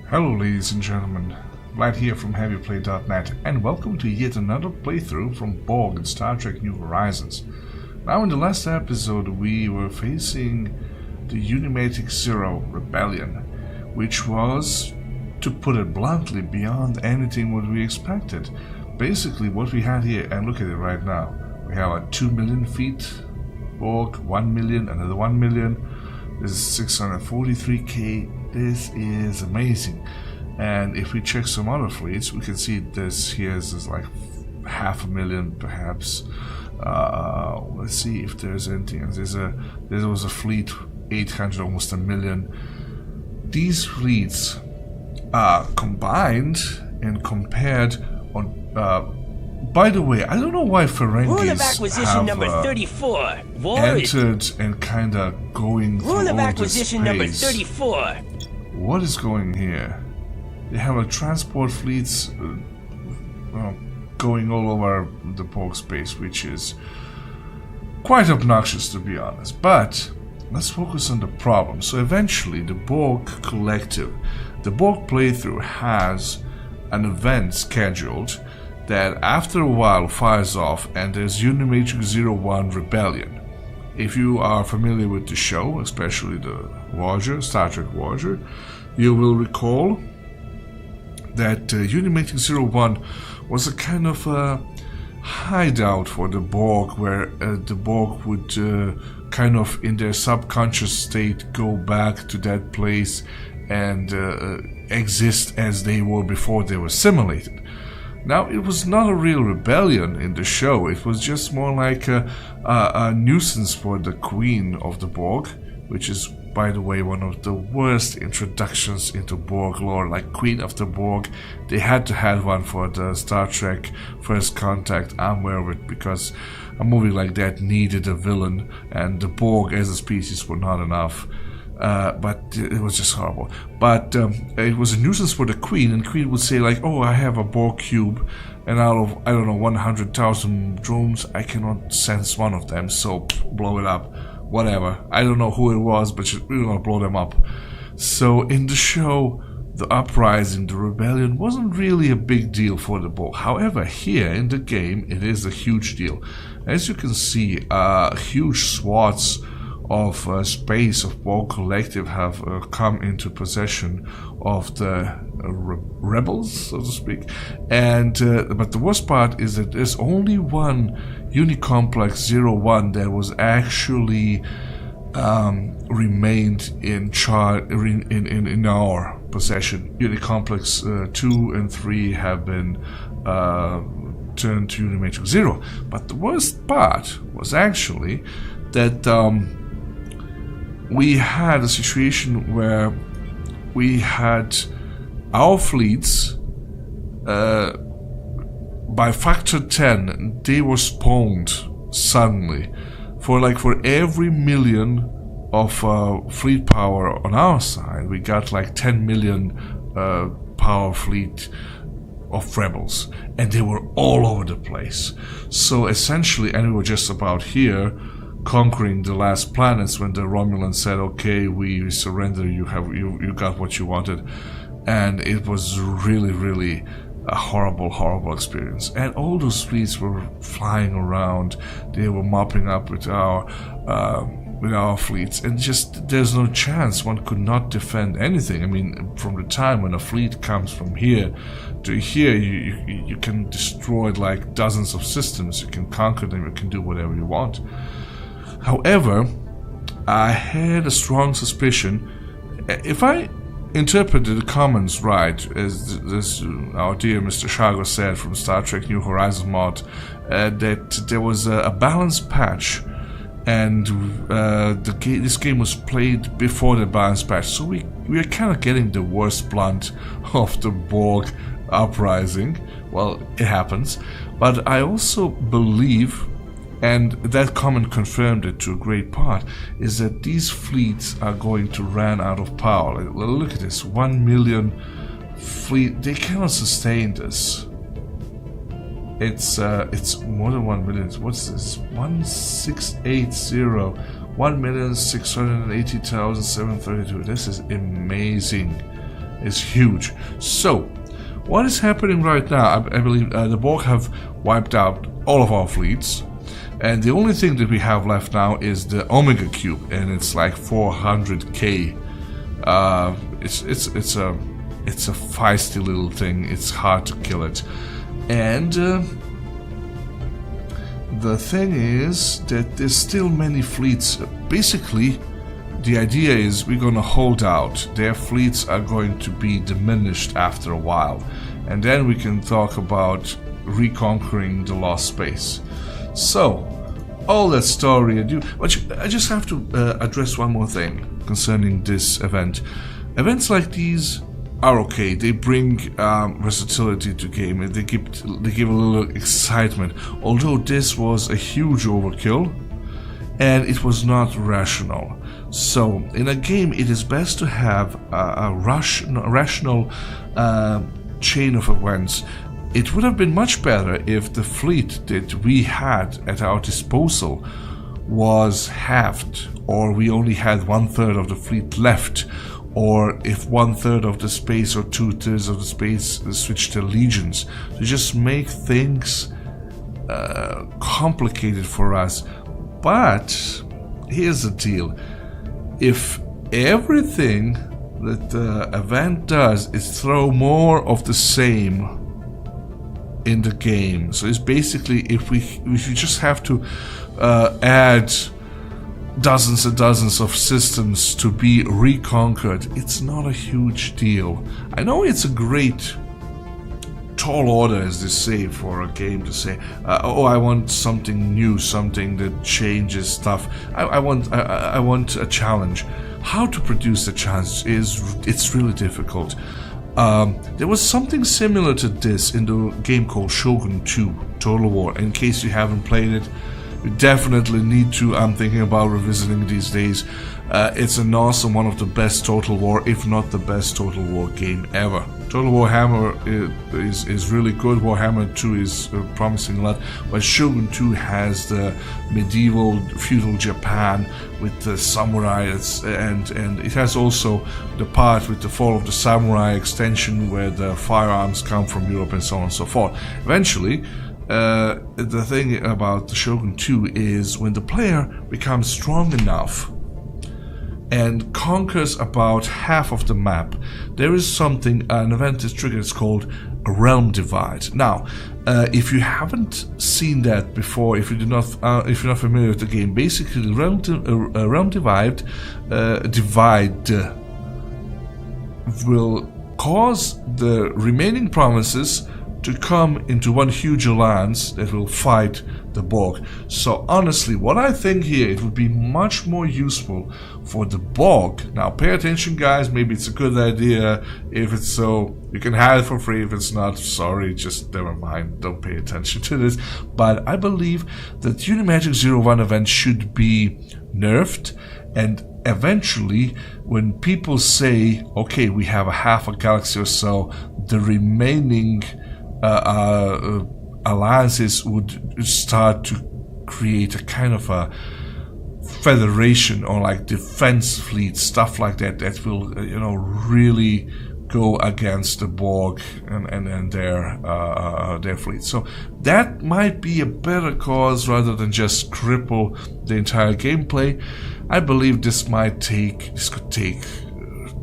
Hello ladies and gentlemen, Vlad here from HeavyPlay.net and welcome to yet another playthrough from Borg in Star Trek New Horizons. Now in the last episode we were facing the Unimatrix Zero Rebellion, which was, to put it bluntly, beyond anything what we expected. Basically what we had here, and look at it right now, we have a 2 million feet Borg, 1 million, another 1 million, this is 643k. This is amazing. And if we check some other fleets, we can see this here is like 500,000 perhaps. Let's see if there's anything. There was a fleet 800, almost a million. These fleets are combined and compared on. By the way, I don't know why Ferengis have number 34. entered and kind of going through all Rule of this acquisition number 34. What is going here? They have a transport fleets going all over the Borg space, which is quite obnoxious to be honest. But let's focus on the problem. So eventually the Borg Collective, the Borg playthrough, has an event scheduled that after a while fires off, and there's Unimatrix 01 Rebellion. If you are familiar with the show, especially the Voyager, Star Trek Voyager, you will recall that Unimatrix 01 was a kind of a hideout for the Borg, where the Borg would kind of in their subconscious state go back to that place and exist as they were before they were assimilated. Now, it was not a real rebellion in the show, it was just more like a nuisance for the Queen of the Borg, which is, by the way, one of the worst introductions into Borg lore, like Queen of the Borg. They had to have one for the Star Trek First Contact. I'm aware of it, because a movie like that needed a villain, and the Borg as a species were not enough. But it was just horrible. But it was a nuisance for the Queen, and Queen would say like, oh, I have a Borg cube, and out of, I don't know, 100,000 drones, I cannot sense one of them, so blow it up. Whatever. I don't know who it was, but we're gonna blow them up. So in the show, the uprising, the rebellion, wasn't really a big deal for the Borg. However, here in the game, it is a huge deal. As you can see, huge swaths of space of Borg Collective have come into possession of the rebels, so to speak. And but the worst part is that there's only one Unicomplex 01 that was actually remained in in our possession. Unicomplex 2 and 3 have been turned to Unimatrix 0. But the worst part was actually that we had a situation where we had our fleets, by factor 10, they were spawned suddenly. For every million of fleet power on our side, we got like 10 million power fleet of rebels, and they were all over the place. So essentially, and we were just about here conquering the last planets when the Romulans said, okay, we surrender, you got what you wanted. And it was really a horrible experience. And all those fleets were flying around, they were mopping up with our fleets, and just there's no chance. One could not defend anything. I mean, from the time when a fleet comes from here to here, you can destroy like dozens of systems, you can conquer them, you can do whatever you want. However, I had a strong suspicion, if I interpreted the comments right, as our dear Mr. Shago said from Star Trek New Horizons mod, that there was a balanced patch, and this game was played before the balanced patch, so we are kind of getting the worst blunt of the Borg uprising. Well, it happens, but I also believe, and that comment confirmed it to a great part, is that these fleets are going to run out of power. Look at this, 1 million fleet, they cannot sustain this. It's more than 1 million. What's this? 1680, 1,680,732. This is amazing. is huge. So, what is happening right now? I believe the Borg have wiped out all of our fleets, and the only thing that we have left now is the Omega Cube, and it's like 400k. It's a feisty little thing. It's hard to kill it, and the thing is that there's still many fleets. Basically, the idea is we're gonna hold out. Their fleets are going to be diminished after a while, and then we can talk about reconquering the lost space. So, all that story I just have to address one more thing concerning this event. Events like these are okay. They bring versatility to game, and they give a little excitement. Although this was a huge overkill, and it was not rational. So, in a game, it is best to have a rational chain of events. It would have been much better if the fleet that we had at our disposal was halved, or we only had 1/3 of the fleet left, or if 1/3 of the space or 2/3 of the space switched to legions, to just make things complicated for us. But here's the deal: if everything that the event does is throw more of the same in the game, so it's basically if we just have to add dozens and dozens of systems to be reconquered, it's not a huge deal. I know it's a great tall order, as they say, for a game to say, oh, I want something new, something that changes stuff. I want a challenge. How to produce a challenge it's really difficult. There was something similar to this in the game called Shogun 2 Total War. In case you haven't played it, you definitely need to. I'm thinking about revisiting these days. It's an awesome, one of the best Total War, if not the best Total War game ever. Total Warhammer is really good. Warhammer 2 is promising a lot, but Shogun 2 has the medieval feudal Japan with the samurais, and it has also the part with the Fall of the Samurai extension where the firearms come from Europe and so on and so forth. Eventually, the thing about the Shogun 2 is when the player becomes strong enough and conquers about half of the map, there is something, an event is triggered. It's called a realm divide. Now, if you haven't seen that before, if you're not familiar with the game, basically, realm divide will cause the remaining provinces to come into one huge alliance that will fight the Borg. So honestly, what I think here, it would be much more useful for the Borg. Now pay attention, guys, maybe it's a good idea. If it's so, you can have it for free. If it's not, sorry, just never mind, don't pay attention to this. But I believe that Unimatrix 01 event should be nerfed, and eventually when people say, okay, we have a half a galaxy or so, the remaining alliances would start to create a kind of a federation, or like defense fleet, stuff like that, that will really go against the Borg and their fleet. So that might be a better cause rather than just cripple the entire gameplay. I believe this could take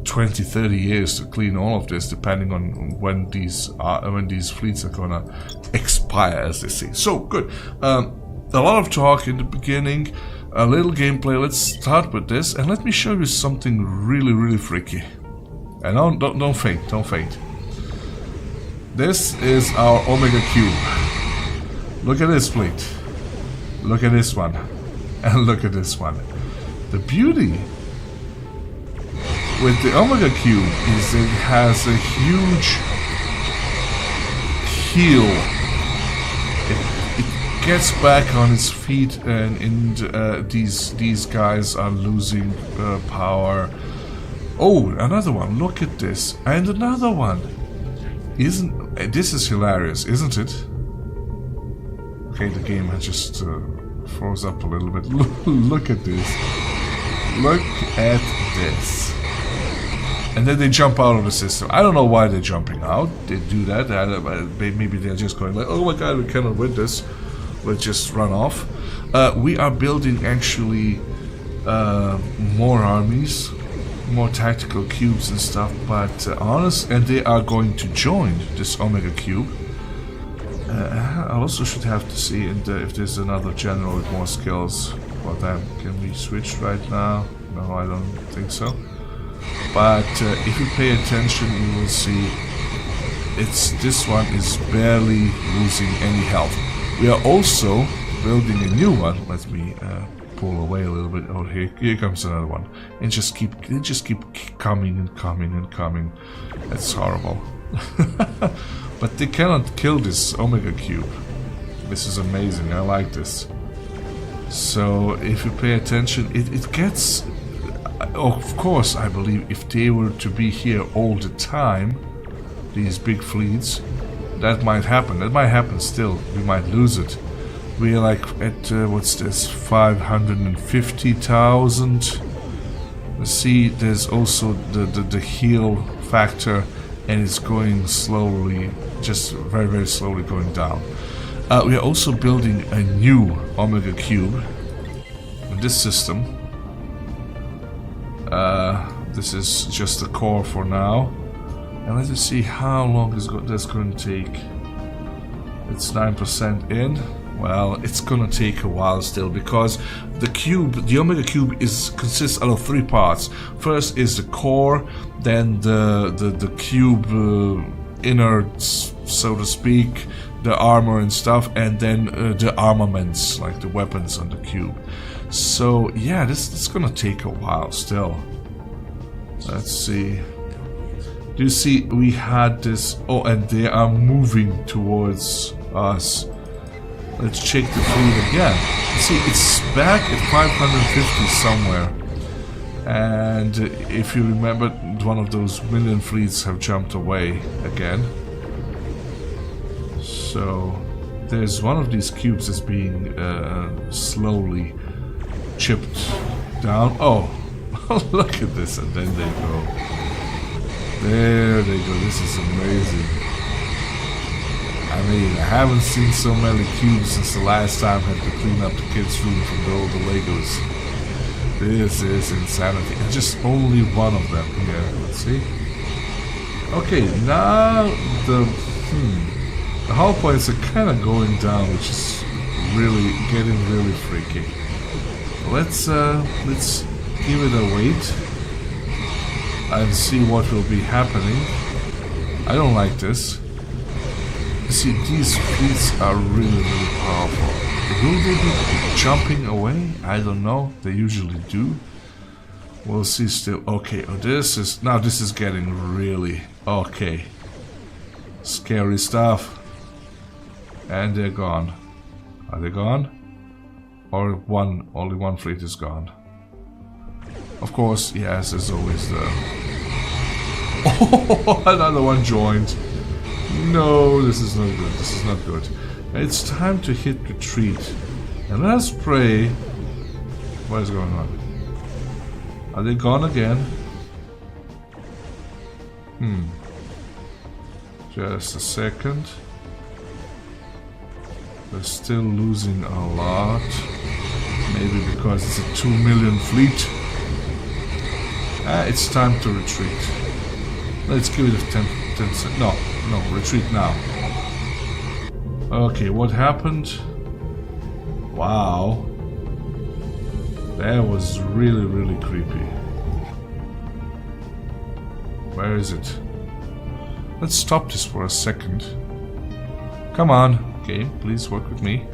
20-30 years to clean all of this, depending on when these fleets are gonna expire, as they say. So good. A lot of talk in the beginning, a little gameplay. Let's start with this, and let me show you something really freaky. And don't faint. This is our Omega Cube. Look at this fleet. Look at this one, and look at this one. The beauty with the Omega Cube is it has a huge heel. It gets back on its feet, and these guys are losing power. Oh, another one! Look at this, and another one. This is hilarious, isn't it? Okay, the game has just froze up a little bit. Look at this. Look at this. And then they jump out of the system. I don't know why they're jumping out. They do that. Maybe they're just going like, oh my god, we cannot win this. Let's just run off. We are building actually more armies, more tactical cubes and stuff. But and they are going to join this Omega Cube. I also should have to see if there's another general with more skills for them. Can we switch right now? No, I don't think so. But if you pay attention, you will see this one is barely losing any health. We are also building a new one. Let me pull away a little bit. Oh, here comes another one, and just keep coming and coming and coming. That's horrible. But they cannot kill this Omega Cube. This is amazing. I like this. So if you pay attention, it gets. Of course, I believe if they were to be here all the time, these big fleets, that might happen. That might happen still. We might lose it. We're like at, what's this, 550,000. See, there's also the heal factor, and it's going slowly, just very, very slowly going down. We are also building a new Omega Cube in this system. This is just the core for now, and let's see how long that's going to take. It's 9% in. Well, it's going to take a while still, because the Omega Cube consists out of 3 parts. First is the core, then the cube innards, so to speak, the armor and stuff, and then the armaments, like the weapons on the cube. So yeah, this is gonna take a while still. Let's see. Do you see we had this? Oh, and they are moving towards us. Let's check the fleet again. See, it's back at 550 somewhere. And if you remember, one of those million fleets have jumped away again. So there's one of these cubes that's being slowly chipped down. Oh, look at this, and then they go. There they go. This is amazing. I mean, I haven't seen so many cubes since the last time I had to clean up the kids' room from all the Legos. This is insanity. And just only one of them here. Let's see. Okay, now the hull points are kind of going down, which is really getting really freaky. Let's give it a wait and see what will be happening. I don't like this. You see, these fleets are really, really powerful. Will they be jumping away? I don't know. They usually do. We'll see still. Okay, this is getting really okay. Scary stuff. And they're gone. Are they gone? Or only one fleet is gone. Of course, yes, there's always the... Oh, another one joined. No, this is not good. This is not good. It's time to hit retreat. And let's pray... What is going on? Are they gone again? Just a second. They're still losing a lot. Maybe because it's a 2 million fleet. It's time to retreat. Let's give it a 10 seconds. No, retreat now. Okay, what happened? Wow. That was really, really creepy. Where is it? Let's stop this for a second. Come on, game, please work with me.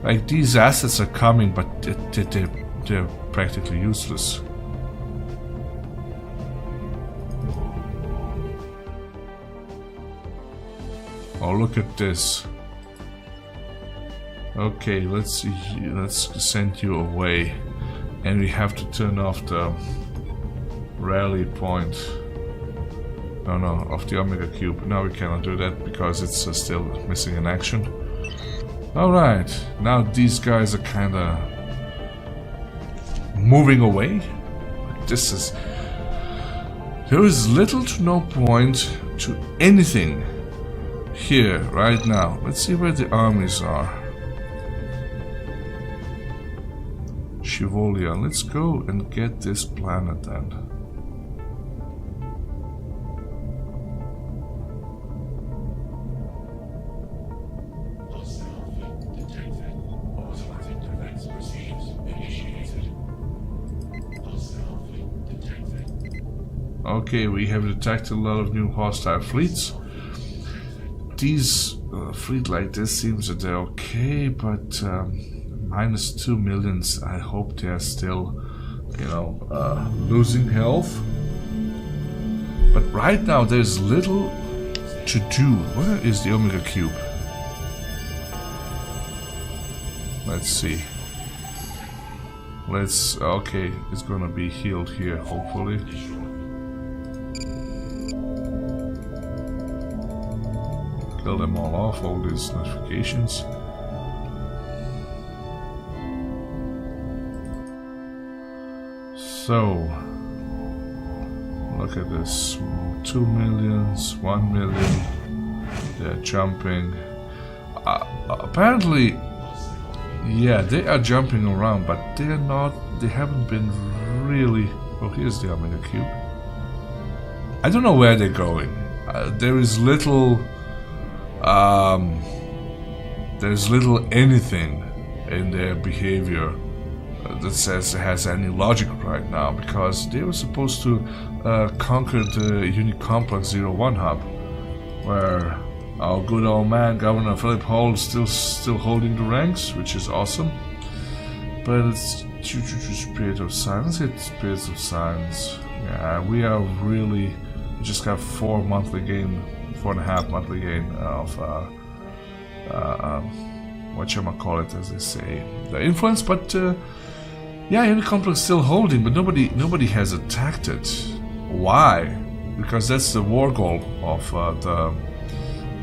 Like, these assets are coming, but they're practically useless. Oh, look at this. Okay, let's send you away. And we have to turn off the rally point. No, of the Omega Cube. No, we cannot do that because it's still missing in action. Alright, now these guys are kinda moving away. This is... There is little to no point to anything here right now. Let's see where the armies are. Chivolia, let's go and get this planet then. Okay, we have detected a lot of new hostile fleets. These fleet like this seems that they're okay, but -2 million. I hope they're still, you know, losing health. But right now there's little to do. Where is the Omega Cube? Let's see. Okay, it's gonna be healed here, hopefully. Kill them all off, all these notifications. So, look at this. 2 million, 1 million. They're jumping. Apparently, yeah, they are jumping around, but they're not. They haven't been really. Oh, here's the Omega Cube. I don't know where they're going. There is little. There's little anything in their behavior that says it has any logic right now, because they were supposed to conquer the Unicomplex 01 hub, where our good old man Governor Philip Hall is still holding the ranks, which is awesome. But it's Spirit of Science. It's Spirits of Science. Yeah, we are really. We just got 4.5 monthly gain of whatchamacallit, as they say, the influence. But yeah, Unicomplex still holding, but nobody has attacked it. Why? Because that's the war goal of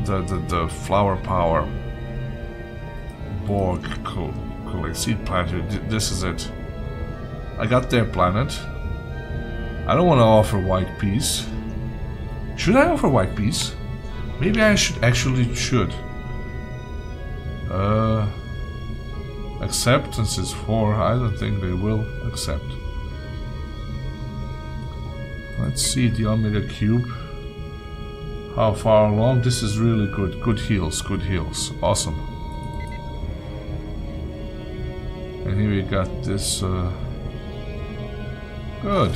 the flower power Borg Collective planet. This is it. I got their planet. I don't want to offer white peace. Should I offer white peace? Maybe I should. Acceptance is 4. I don't think they will accept. Let's see the Omega Cube. How far along? This is really good. Good heals. Awesome. And here we got this. Good.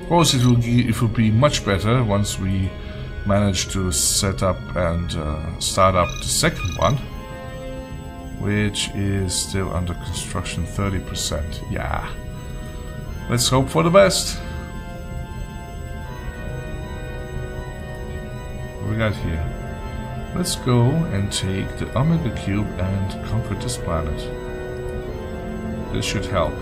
Of course, it will be much better once we manage to set up and start up the second one, which is still under construction, 30%. Yeah, let's hope for the best. What we got here? Let's go and take the Omega Cube and conquer this planet. This should help.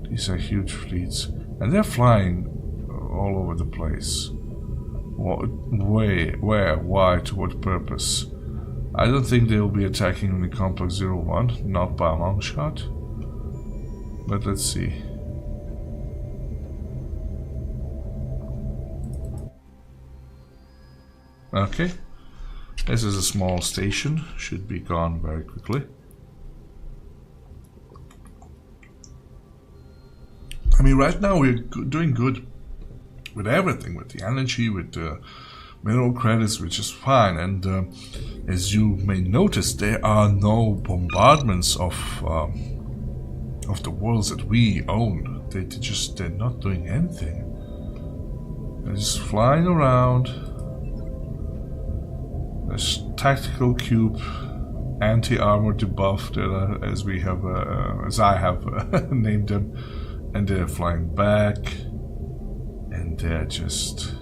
These are huge fleets, and they're flying all over the place. Where, why, to what purpose? I don't think they will be attacking the Complex 01, not by a long shot. But let's see. Okay, this is a small station, should be gone very quickly. I mean, right now we're doing good with everything, with the energy, with the mineral credits, which is fine. And as you may notice, there are no bombardments of the worlds that we own. They're not doing anything. They're just flying around. There's tactical cube, anti-armor debuff that as I have named them. And they're flying back, and they're just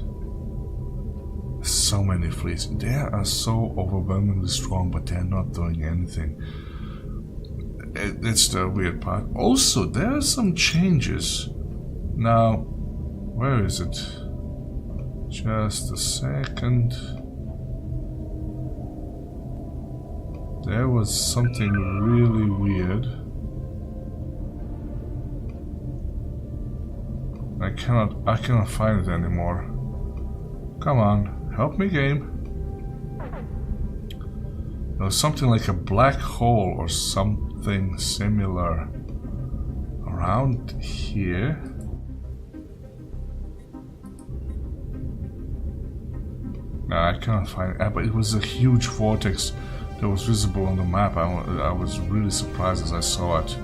so many fleets. They are so overwhelmingly strong, but they're not doing anything. It's the weird part. Also, there are some changes. Now, where is it? Just a second. There was something really weird. I cannot find it anymore. Come on, help me, game. There was something like a black hole or something similar around here. No, I cannot find it, but it was a huge vortex that was visible on the map. I was really surprised as I saw it.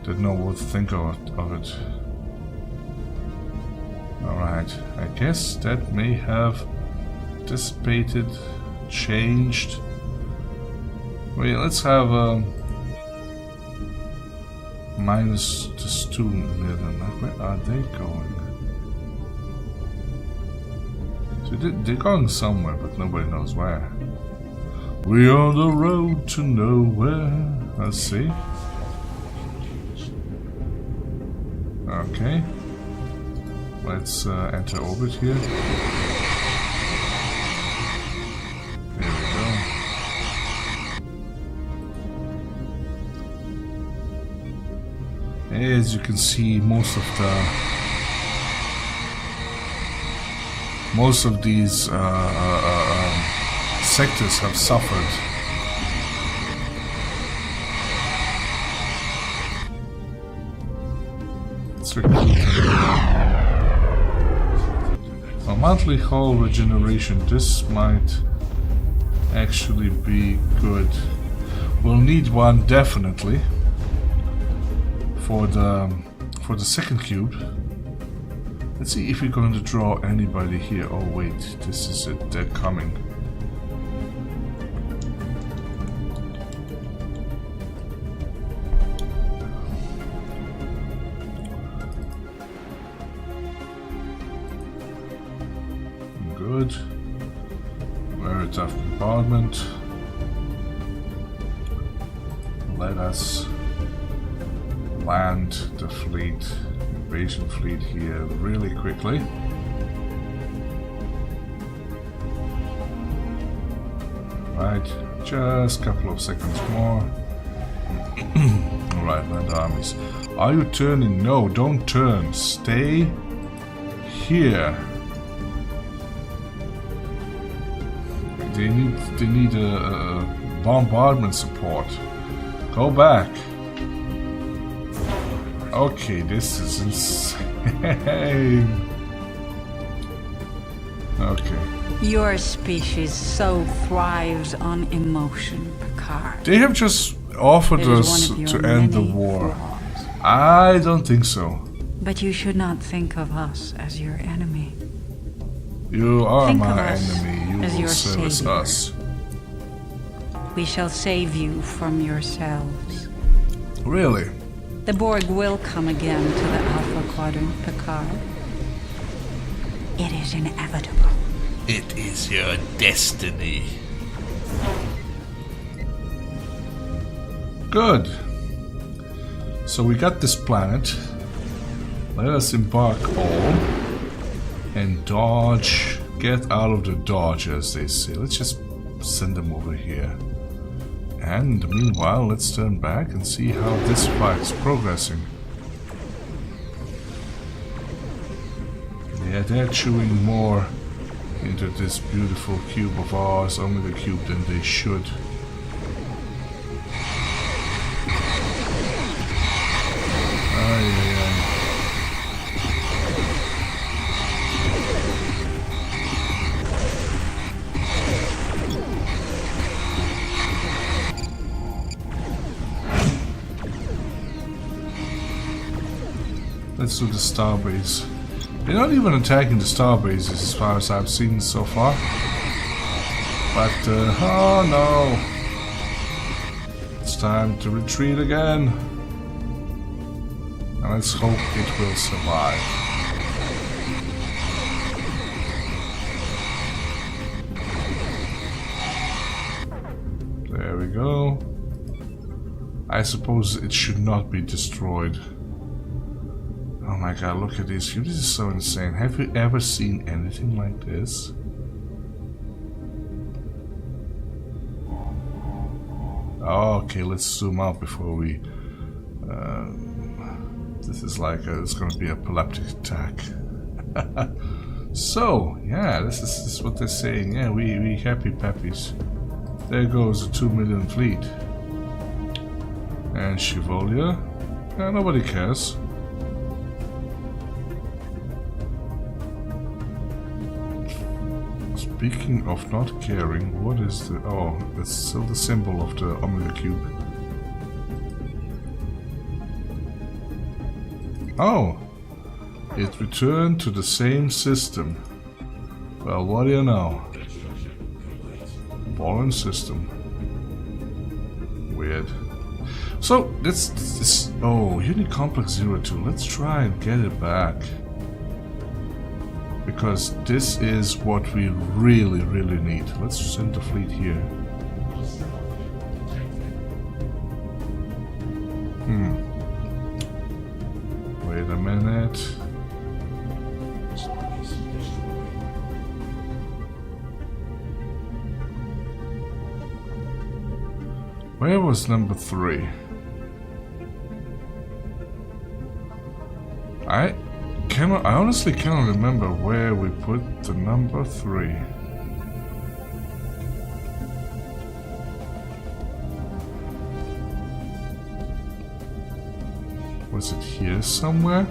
Didn't know what to think of it. Alright, I guess that may have dissipated, changed. Wait, let's have minus just 2 million. Where are they going? So they're going somewhere, but nobody knows where. We're on the road to nowhere. Let's see. Okay. Let's enter orbit here. There we go. As you can see, most of these sectors have suffered. Let's recruit. A monthly hull regeneration. This might actually be good. We'll need one definitely for the second cube. Let's see if we're going to draw anybody here. Oh wait, this is it. They're coming. Good. Very tough bombardment. Let us land the fleet, invasion fleet here really quickly. Right, just a couple of seconds more. Alright, land armies. Are you turning? No, don't turn. Stay here. They need a bombardment support. Go back. Okay, this is insane. Okay. Your species so thrives on emotion, Picard. They have just offered us to end the war. Flaws. I don't think so. But you should not think of us as your enemy. You are Think my of us enemy. You as will your service savior. us. We shall save you from yourselves. Really? The Borg will come again to the Alpha Quadrant, Picard. It is inevitable. It is your destiny. Good. So we got this planet. Let us embark all and dodge. Get out of the dodge, as they say. Let's just send them over here. And meanwhile, let's turn back and see how this fight is progressing. Yeah, they're chewing more into this beautiful cube of ours, Omega Cube, than they should. Let's do the starbase. They're not even attacking the starbases as far as I've seen so far. But, oh no! It's time to retreat again. And let's hope it will survive. There we go. I suppose it should not be destroyed. Oh my god, look at this. This is so insane. Have you ever seen anything like this? Okay, let's zoom out before we... this is like it's going to be an epileptic attack. So, yeah, this is what they're saying. Yeah, we happy peppies. There goes a 2 million fleet. And Chevalier? Yeah, nobody cares. Speaking of not caring, what is the... Oh, that's still the symbol of the Omega Cube. Oh! It returned to the same system. Well, what do you know? Foreign system. Weird. So, this... Oh, Unicomplex 02. Let's try and get it back. Because this is what we really, really need. Let's send the fleet here. Wait a minute. Where was number 3? I honestly cannot remember where we put the number 3. Was it here somewhere?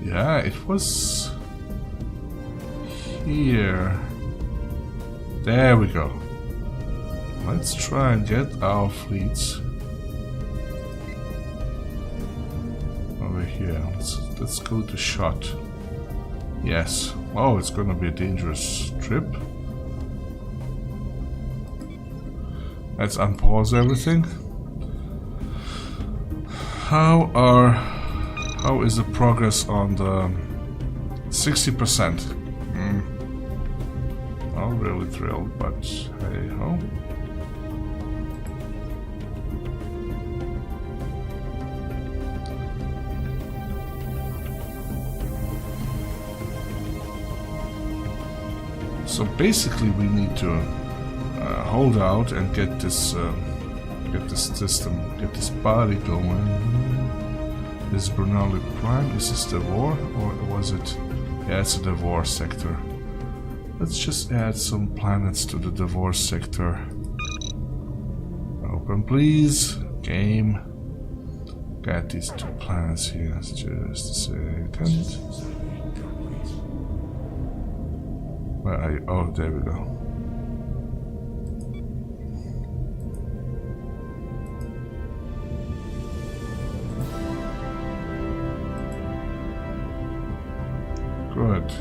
Yeah, it was here. There we go. Let's try and get our fleets over here. Let's go to shot. Yes. Oh, it's gonna be a dangerous trip. Let's unpause everything. How is the progress on the 60%? Not really thrilled, but hey ho. So basically, we need to hold out and get this system, get this body going. This Brunelli Prime. Is this the war, or was it? Yeah, it's a divorce sector. Let's just add some planets to the divorce sector. Open, please. Game. Got these 2 planets here. Just a second. Where are you? Oh, there we go. Good.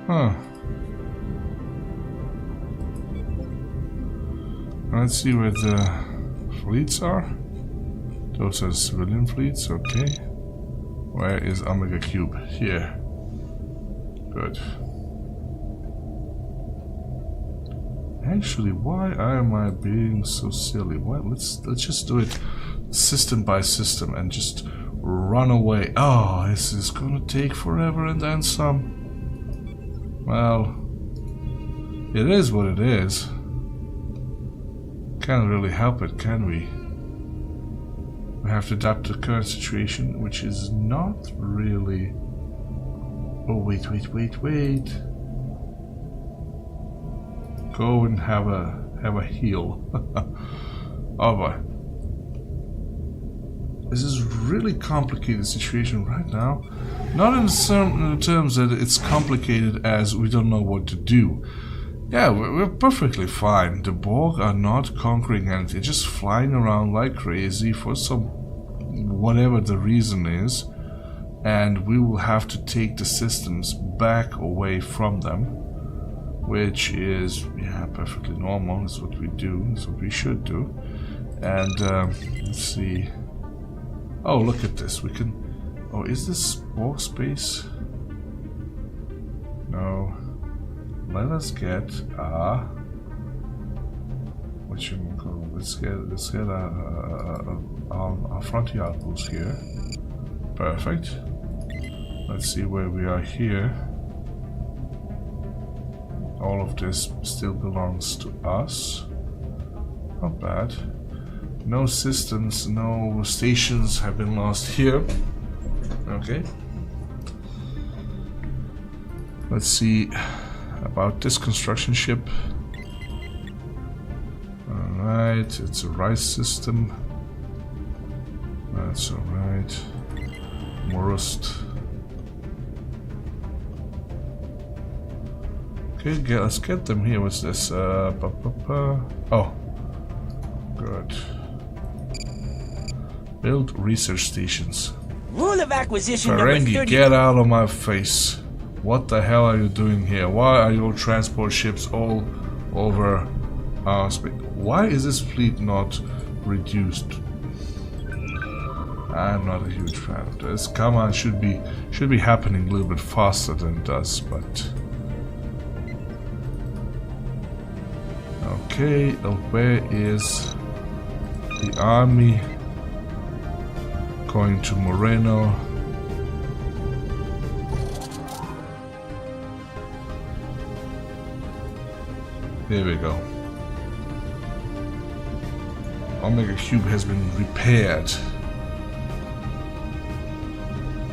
Huh. Let's see where the fleets are. Those are civilian fleets, okay. Where is Omega Cube? Here. Good. Actually, why am I being so silly? Well, let's just do it system by system and just run away. Oh, this is gonna take forever and then some. Well, it is what it is. Can't really help it, can we? We have to adapt to the current situation, which is not really... Oh, wait. Go and have a heal. Oh boy. This is a really complicated situation right now. Not in the terms that it's complicated as we don't know what to do. Yeah, we're perfectly fine. The Borg are not conquering anything, just flying around like crazy for some... whatever the reason is. And we will have to take the systems back away from them. Which is, yeah, perfectly normal. That's what we do. That's what we should do. And, let's see... Oh, look at this. We can... Oh, is this Borg space? No. Let us get what you can call... Let's get a frontier outpost here. Perfect. Let's see where we are here. All of this still belongs to us. Not bad. No systems, no stations have been lost here. Okay. Let's see about this construction ship. Alright, it's a rice system. That's alright. Morust. Okay, let's get them here. What's this? Oh. Good. Build research stations. Rule of acquisition number Ferengi, 30. get out of my face. What the hell are you doing here? Why are your transport ships all over our space? Why is this fleet not reduced? I'm not a huge fan of this. Come on, should be happening a little bit faster than it does, but okay. Where is the army? Going to Moreno. There we go. Omega Cube has been repaired.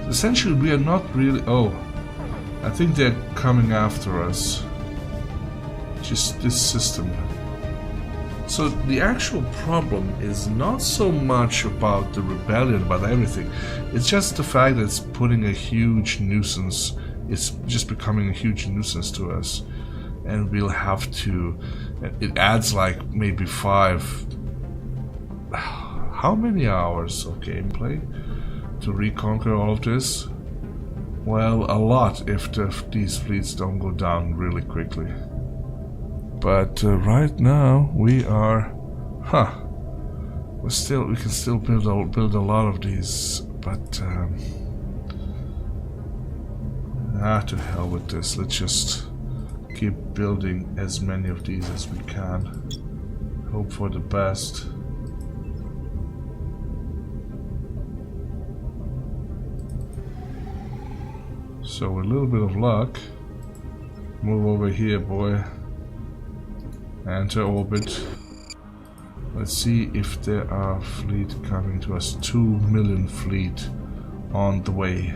Essentially, we are not really... Oh, I think they're coming after us. Just this system. So the actual problem is not so much about the rebellion, about everything. It's just the fact that it's putting a huge nuisance. It's just becoming a huge nuisance to us. And we'll have to... It adds like maybe 5... How many hours of gameplay to reconquer all of this? Well, a lot if these fleets don't go down really quickly. But right now we are... we can still build a lot of these, but... to hell with this. Let's just keep building as many of these as we can. Hope for the best. So with a little bit of luck, move over here, boy. Enter orbit. Let's see if there are fleet coming to us. 2 million fleet on the way.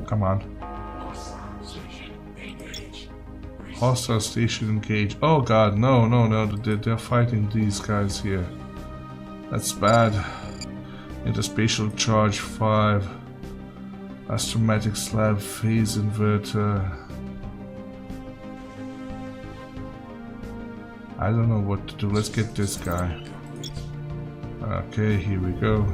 Come on. Hostile station engaged. Oh god, no, they're fighting these guys here. That's bad. Interspatial charge 5. Astromatic slab phase inverter. I don't know what to do. Let's get this guy. Okay, here we go.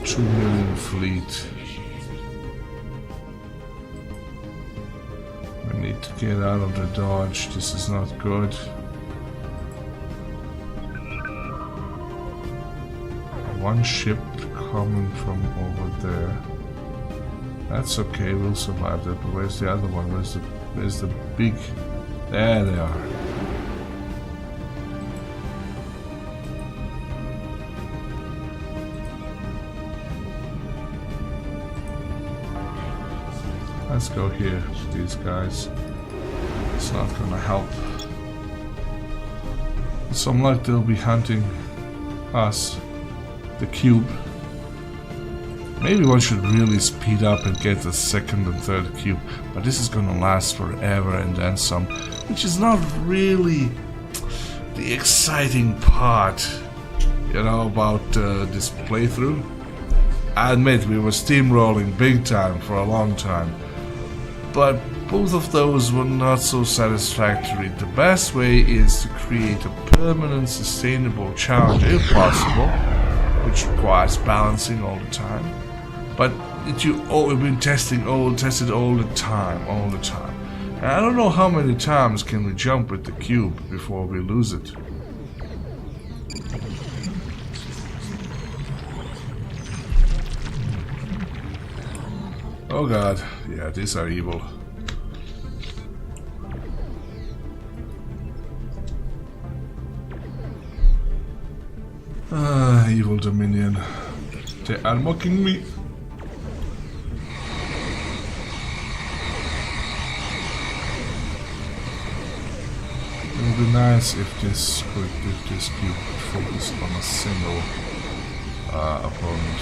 $2 million fleet. We need to get out of the dodge. This is not good. One ship coming from over there. That's okay, we'll survive that. But where's the other one? Where's the big... There they are. Let's go here, these guys. It's not gonna help. With some luck they'll be hunting us, the cube. Maybe one should really speed up and get the second and third cube, but this is gonna last forever and then some, which is not really the exciting part, you know, about this playthrough. I admit we were steamrolling big time for a long time. But both of those were not so satisfactory. The best way is to create a permanent, sustainable challenge, if possible, which requires balancing all the time. But we've been tested all the time, And I don't know how many times can we jump with the cube before we lose it. Oh god, yeah, these are evil. Evil Dominion. They are mocking me. It would be nice if this cube could focus on a single opponent.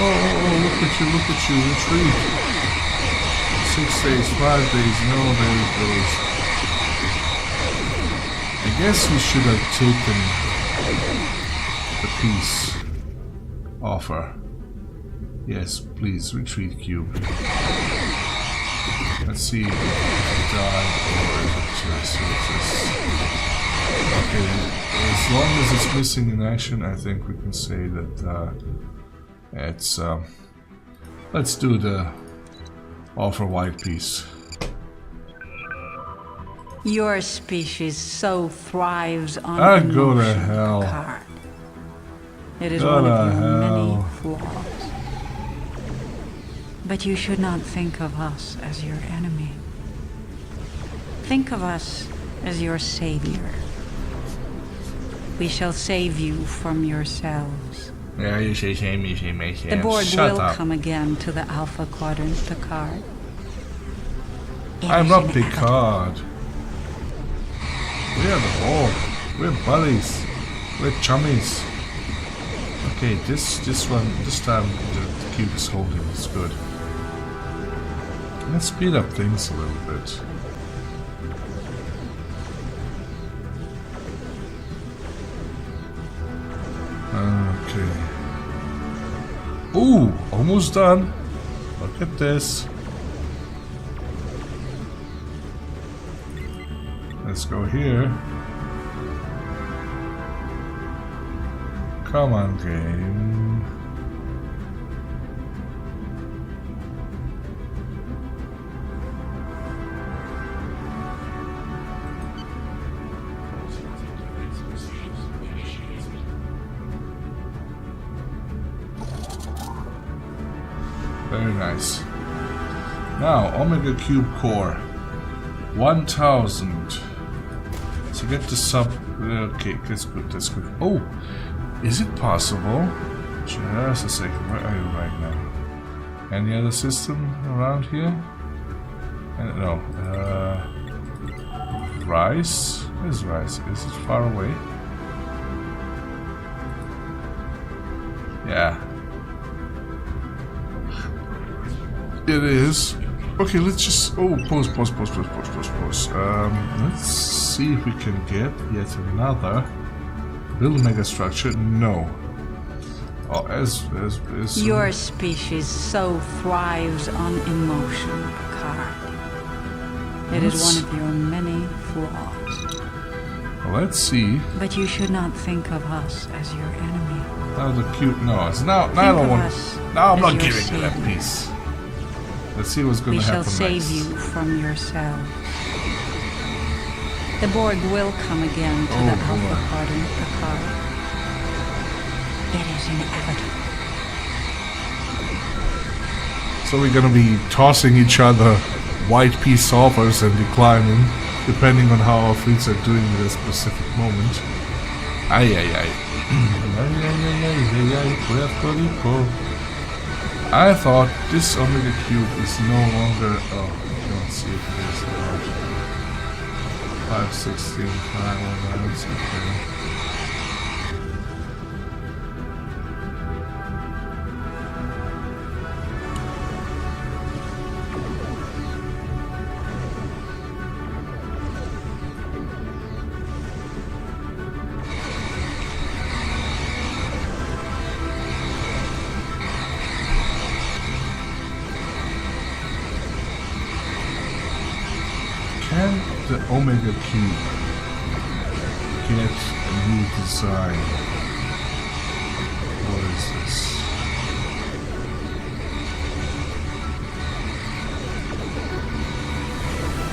Oh, look at you, retreat. 6 days, 5 days, no, there it goes. I guess we should have taken the peace offer. Yes, please, retreat cube. Let's see if it died or if it just okay, as long as it's missing in action, I think we can say that it's let's do the offer white peace. Your species so thrives on Go to emotion, hell. Picard. It is Go one to of your hell. many flaws. But you should not think of us as your enemy. Think of us as your savior. We shall save you from yourselves. Yeah, you say shame, you say make The Borg Shut will up. come again to the Alpha Quadrant, Picard. It I'm is not inevitable. Picard. We are the Borg. We're buddies. We're chummies. Okay, this time the cube is holding. It's good. Let's speed up things a little bit. Okay. Ooh, almost done. Look at this. Let's go here. Come on, game. Very nice. Now, Omega Cube Core. 1000. So get the sub... Okay, that's good, that's good. Oh! Is it possible? Just a second, where are you right now? Any other system around here? No. Rice? Where's Rice? Is it far away? Yeah. It is. Okay, let's just... Oh, pause. Let's see if we can get yet another build megastructure. No. Oh, as Your species so thrives on emotion, Picard. It is one of your many flaws. Let's see. But you should not think of us as your enemy. Now the cube. No, it's now. Now I don't want. Now I'm not giving you that piece. Let's see what's going to happen next. We shall save you from yourselves. The Borg will come again to the Alpha Quadrant, Picard. It is inevitable. So we're going to be tossing each other white peace offers and declining, depending on how our fleets are doing at a specific moment. I thought this Omega Cube is no longer... Oh, I can't see if it is about 516, 519, okay. Can the Omega Cube get a new design? What is this?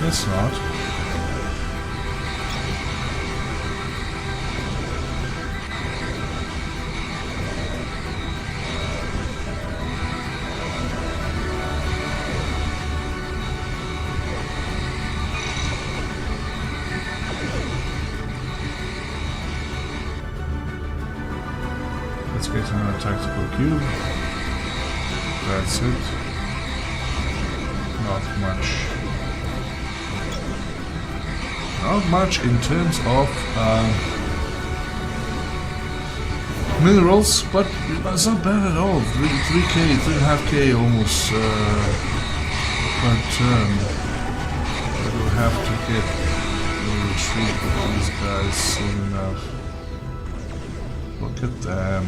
It's not. tactical cube. That's it. Not much. Not much in terms of minerals, but it's not bad at all. 3k, 3.5k almost per turn. But we'll have to get a retreat with these guys soon enough. Look at them.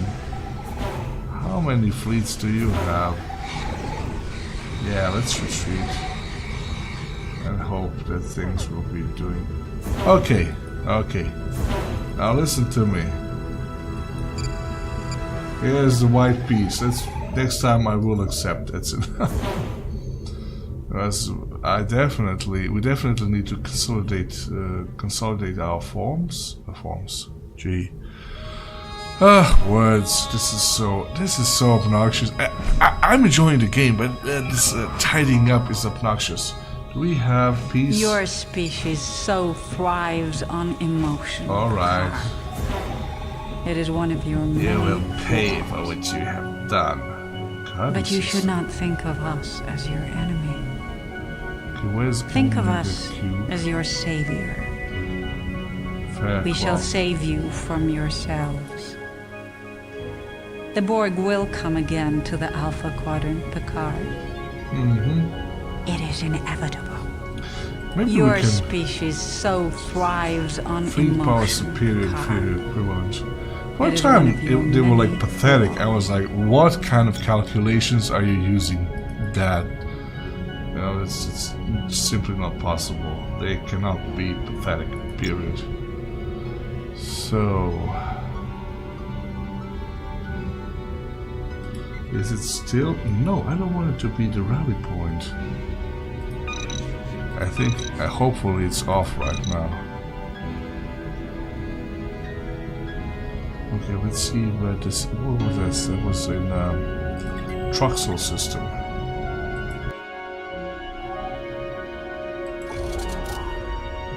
How many fleets do you have? Yeah, let's retreat. And hope that things will be doing. Okay, okay. Now listen to me. Here's the white piece. That's next time I will accept. That's it. We definitely need to consolidate our forms. Gee. Words. This is so obnoxious. I'm enjoying the game, but this tidying up is obnoxious. Do we have peace? Your species so thrives on emotion. All right. It is one of your many. You will pay for what you have done. God, but you should not think of us as your enemy. Okay, think of us as your savior. We shall save you from yourselves. The Borg will come again to the Alpha Quadrant, Picard. It is inevitable. Maybe your species so thrives on fleet emotion. Power superior equivalent. One time they were like pathetic. I was like, what kind of calculations are you using, Dad? You know, it's simply not possible. They cannot be pathetic, period. So, is it still? No, I don't want it to be the rally point. I think, hopefully it's off right now. Okay, let's see where this, what was this? That was in Truxel system.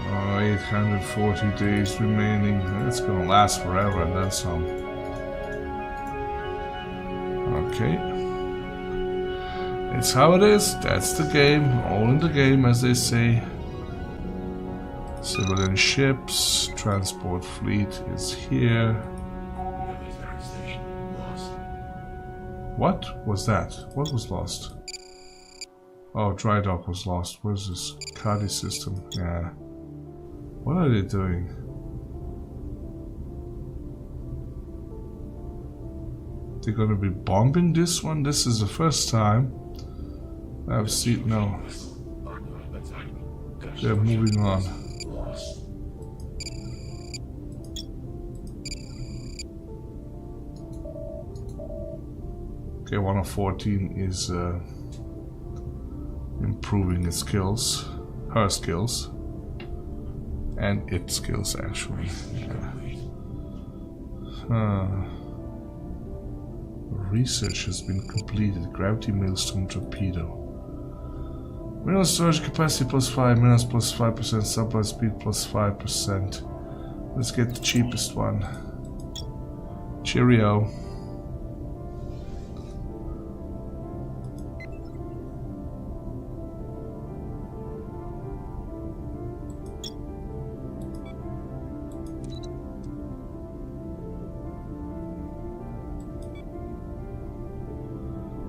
Oh, 840 days remaining. It's gonna last forever and then some. Okay. It's how it is. That's the game. All in the game, as they say. Civilian ships, transport fleet is here. What was that? What was lost? Oh, dry dock was lost. Where's this? Cardi system. Yeah. What are they doing? They're gonna be bombing this one? This is the first time I've seen. No. They're moving on. Okay, 1 of 14 is improving its skills, her skills, and its skills actually. Yeah. Research has been completed. Gravity Maelstrom torpedo. Mineral storage capacity +5, minerals +5%, supply speed +5%. Let's get the cheapest one. Cheerio.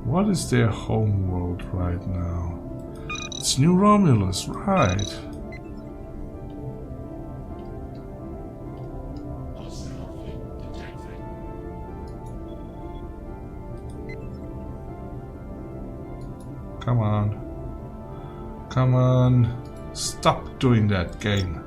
What is their home world right now? It's New Romulus, right? Come on. Come on. Stop doing that, game.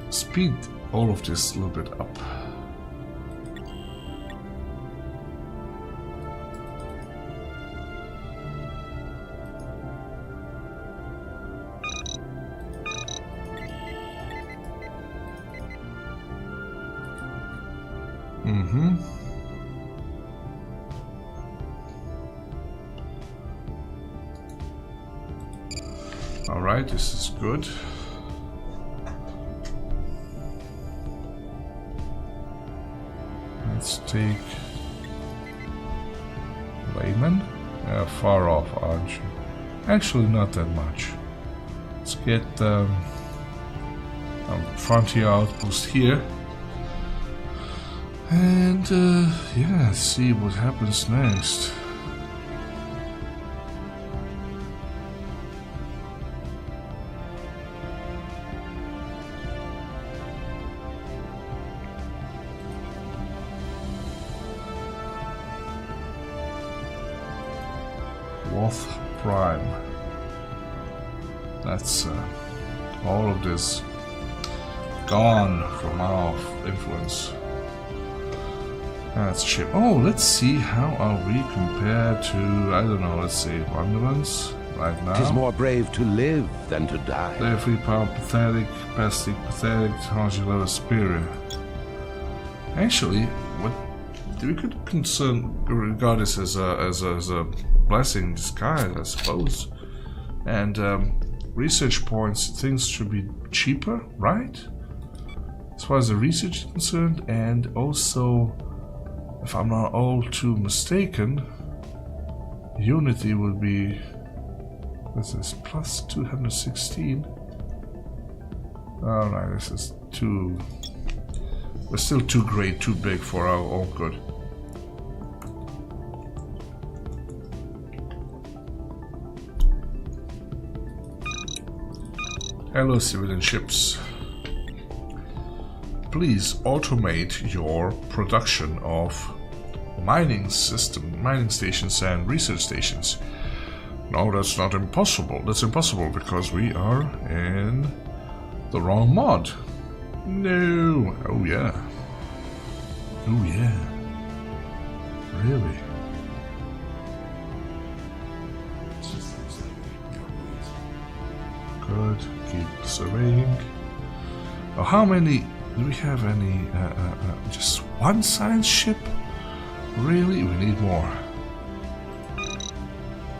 Speed all of this a little bit up. Alright, this is good. Let's take Layman. Far off, aren't you? Actually, not that much. Let's get Frontier Outpost here. And yeah, let's see what happens next. Prime. That's all of this gone from our influence. That's a shame. Oh, let's see how are we compared to, I don't know, let's say Wanderers right now. 'Tis more brave to live than to die. They're free power, pathetic, pathetic, technology level superior. Actually, what we could regard this as a blessing in disguise, I suppose. And research points, things should be cheaper, right? As far as the research is concerned, and also, if I'm not all too mistaken, Unity will be, what's this, plus 216. Alright, this is too, we're still too great, too big for our own good. Hello, civilian ships. Please automate your production of mining stations and research stations. No, that's not impossible. That's impossible because we are in the wrong mod. No. Oh yeah. Oh yeah. Really? Good. Keep surveying. Oh, how many? Do we have any? Just one science ship? Really? We need more.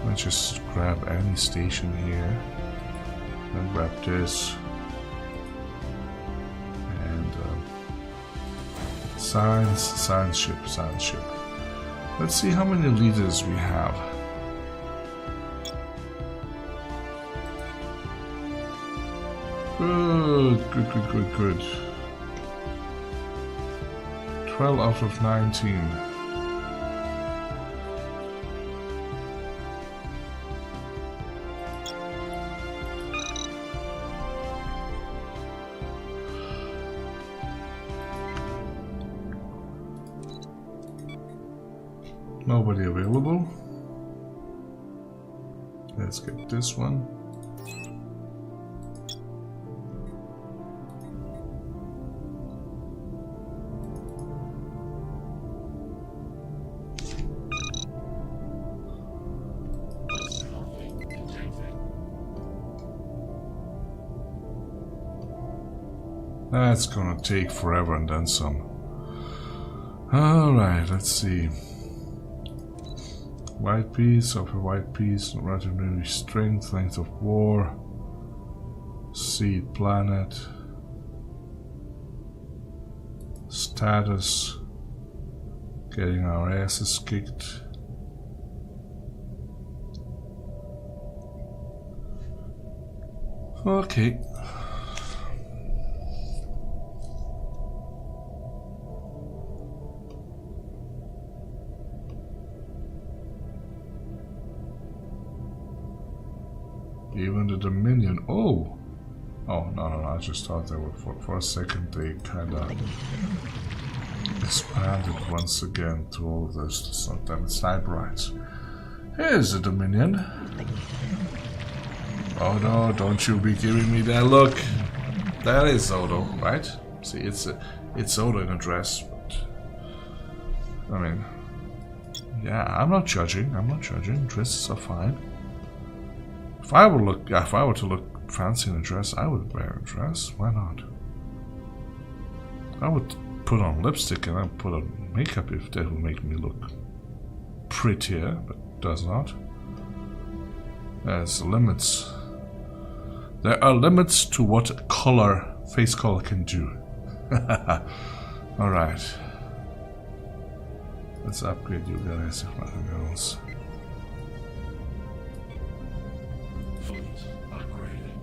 Let's just grab any station here. And grab this. And science ship. Let's see how many leaders we have. Good. 12 out of 19. Nobody available. Let's get this one. That's gonna take forever and then some. Alright, let's see. White piece, of a white piece, relatively strength, length of war, seed planet, status, getting our asses kicked. Okay. Even the Dominion. Oh, no. I just thought they were for a second. They kind of expanded once again to all of this. Sometimes sniper rights. Here's the Dominion. Oh no! Don't you be giving me that look. That is Odo, right? See, it's older in a dress, but I mean, yeah, I'm not judging. I'm not judging. Dresses are fine. If I were to look fancy in a dress, I would wear a dress. Why not? I would put on lipstick and I would put on makeup if that would make me look prettier, but it does not. There's limits. There are limits to what face color can do. Alright. Let's upgrade you guys if nothing else. Fleet upgraded.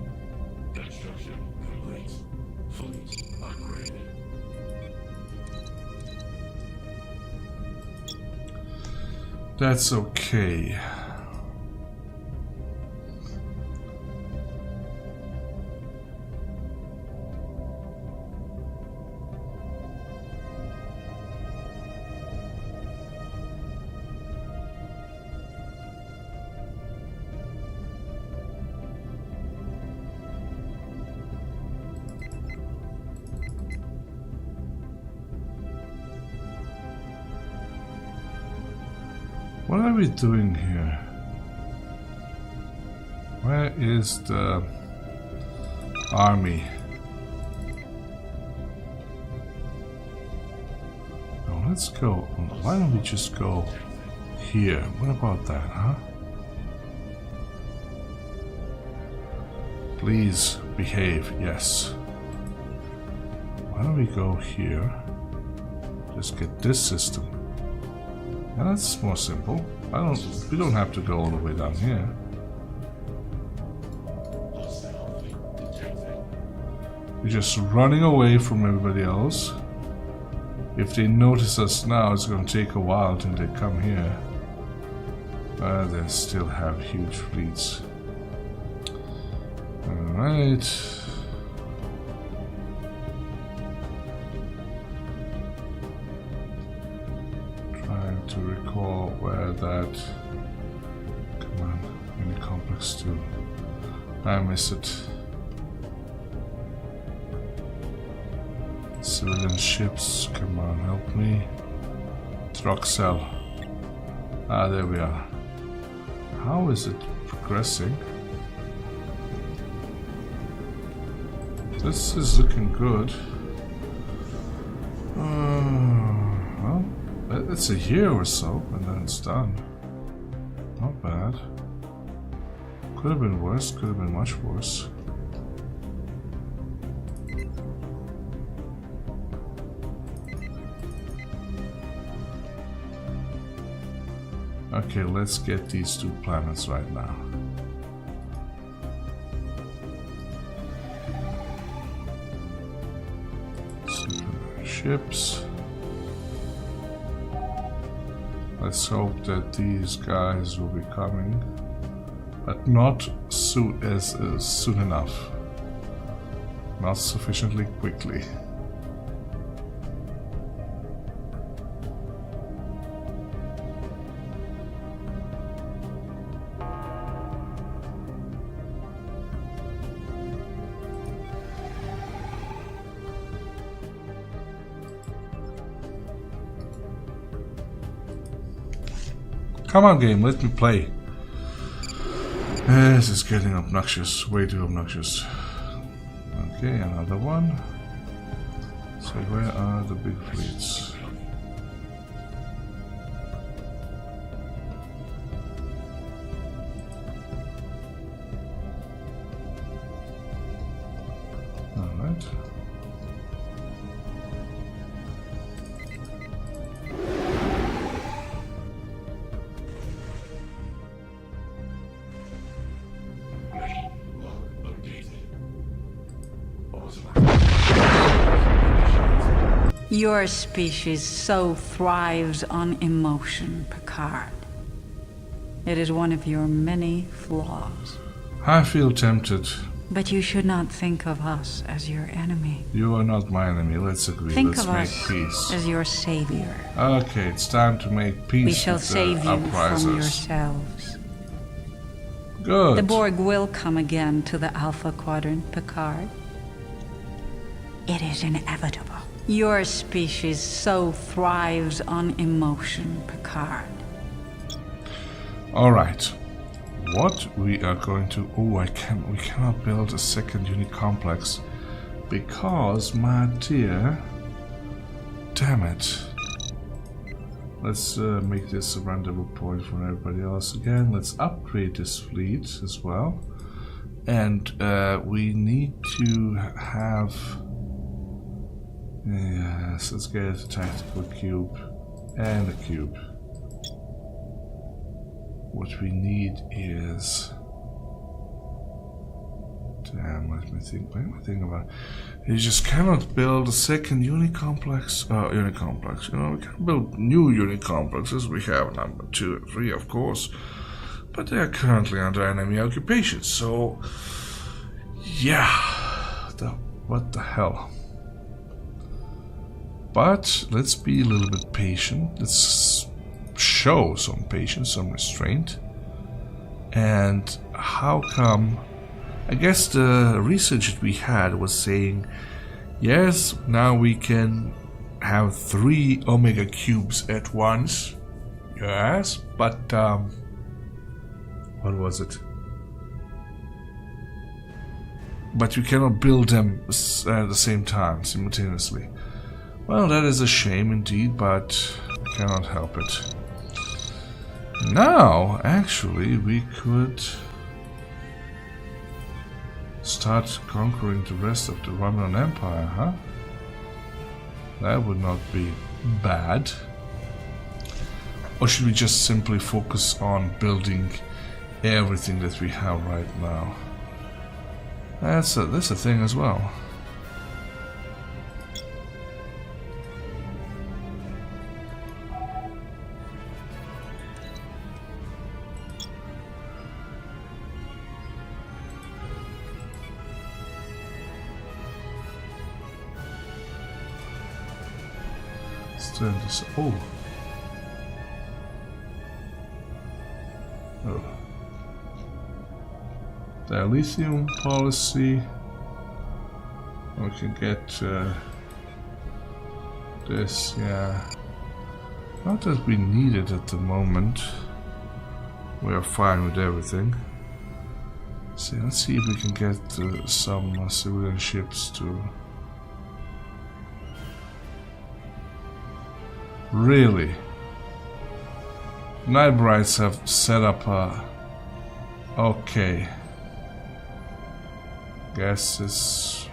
Construction complete. Fleet upgraded. That's okay. What are we doing here? Where is the army? Oh, let's go. Why don't we just go here? What about that, huh? Please behave, yes. Why don't we go here? Just get this system. And that's more simple. We don't have to go all the way down here. We're just running away from everybody else. If they notice us now, it's going to take a while until they come here. They still have huge fleets. Alright. To recall where that. Come on, mini complex 2. I miss it. Civilian ships, come on, help me. Truck cell. Ah, there we are. How is it progressing? This is looking good. Well. It's a year or so, and then it's done. Not bad. Could have been worse, could have been much worse. Okay, let's get these 2 planets right now. Ships. Let's hope that these guys will be coming, but not soon enough. Not sufficiently quickly. Come on, game, let me play. This is getting obnoxious, way too obnoxious. Okay, another one. So where are the big fleets? Alright. Your species so thrives on emotion, Picard. It is one of your many flaws. I feel tempted. But you should not think of us as your enemy. You are not my enemy, let's agree. Think let's of make us peace. as your savior. Okay, it's time to make peace. We shall save you uprisers. from yourselves. Good. The Borg will come again to the Alpha Quadrant, Picard. It is inevitable. Your species so thrives on emotion, Picard. Alright. What we are going to... Oh, we cannot build a second unit complex. Because, my dear... Damn it. Let's make this a rendezvous point for everybody else again. Let's upgrade this fleet as well. And we need to have... Yes, let's get a tactical cube and a cube. What we need is... Damn, let me think. What am I thinking about? You just cannot build a second unit complex. Unit complex. You know, we can build new unit complexes. We have number 2 and 3, of course, but they are currently under enemy occupation. So, yeah, what the hell? But let's be a little bit patient. Let's show some patience, some restraint. And how come? I guess the research that we had was saying, yes, now we can have 3 Omega cubes at once. Yes, but what was it? But you cannot build them at the same time, simultaneously. Well, that is a shame indeed, but I cannot help it. Now, actually, we could start conquering the rest of the Romulan Empire, huh? That would not be bad. Or should we just simply focus on building everything that we have right now? That's a thing as well. Oh. Oh. The lithium policy. We can get this, yeah. Not that we need it at the moment. We are fine with everything. So let's see if we can get some civilian ships to... Really? Night Brides have set up a... Okay. Guess it's...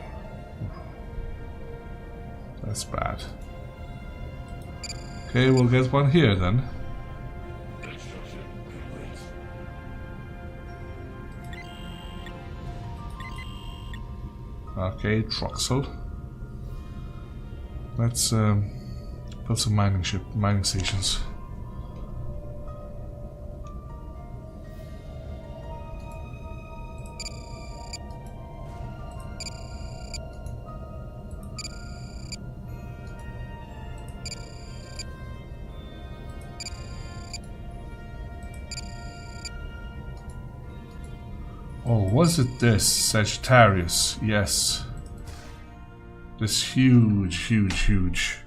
That's bad. Okay, we'll get one here then. Okay, Troxel. Let's build some mining stations. Oh, was it this Sagittarius? Yes. This huge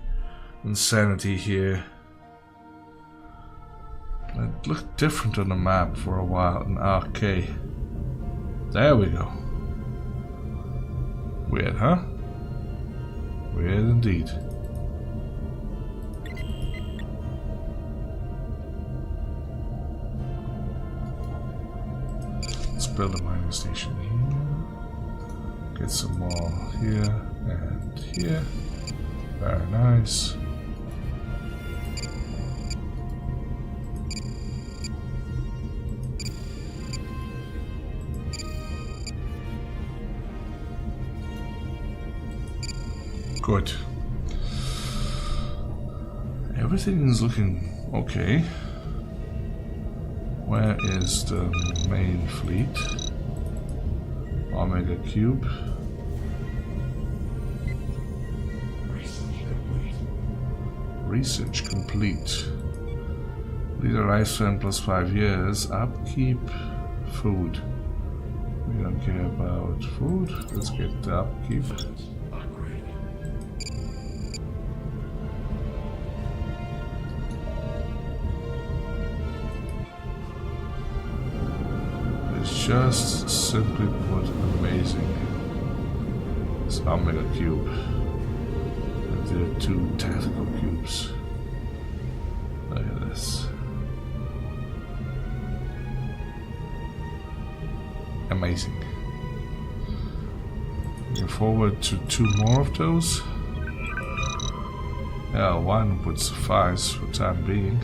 insanity here. It looked different on the map for a while. And okay. There we go. Weird, huh? Weird indeed. Let's build a mining station here. Get some more here and here. Very nice. Good. Everything is looking okay. Where is the main fleet? Omega Cube. Research complete. Leader lifespan plus 5 years. Upkeep. Food. We don't care about food. Let's get the upkeep. just simply put amazing. This Omega Cube. And there are 2 tactical cubes. Look at this. Amazing. Looking forward to 2 more of those. Yeah, 1 would suffice for the time being.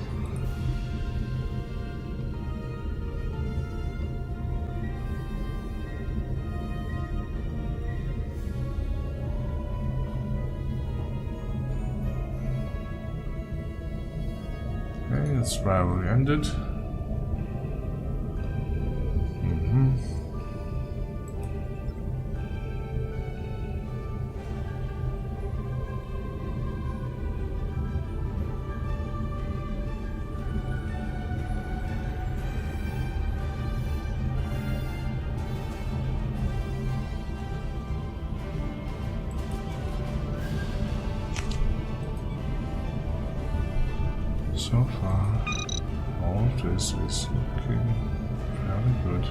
Okay, that's rivalry ended. So far, all of this is looking fairly good.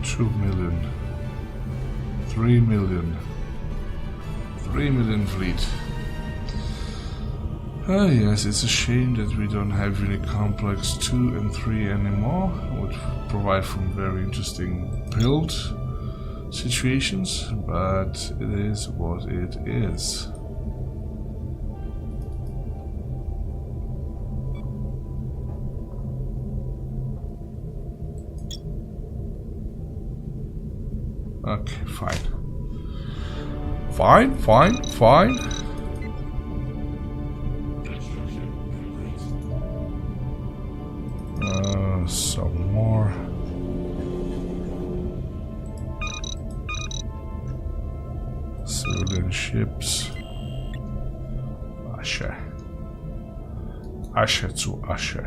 $2 million, 3 million, 3 million fleet. Oh yes, it's a shame that we don't have Unicomplex 2 and 3 anymore. It would provide some very interesting build situations, but it is what it is. Okay, fine. Fine. Some more. Civilian ships. Asher to Asher.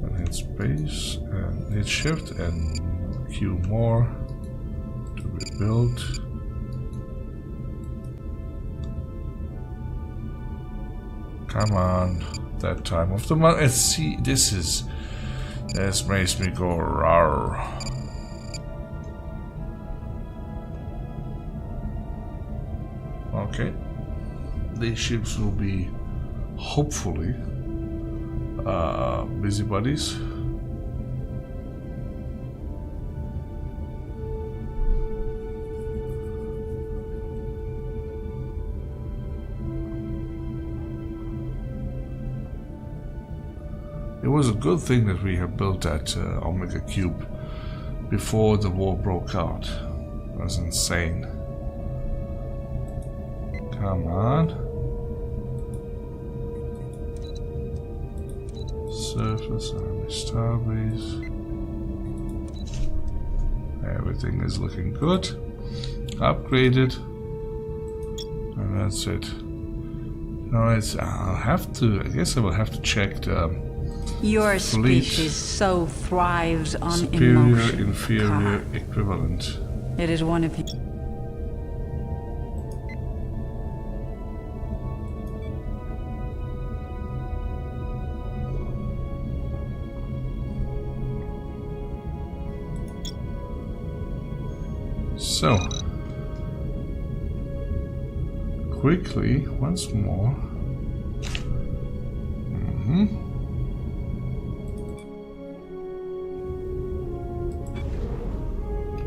And hit space and hit shift and queue more to be built. Come on, that time of the month. Let's see, this makes me go rawr. Okay, these ships will be hopefully busybodies. It was a good thing that we have built that Omega Cube before the war broke out. It was insane. Come on. Surface, Army Starbase. Everything is looking good. Upgraded. And that's it. No, I guess I will have to check the Your fleet. species so thrives on Superior, emotion. inferior, Khan. equivalent. It is one of you. So, quickly, once more.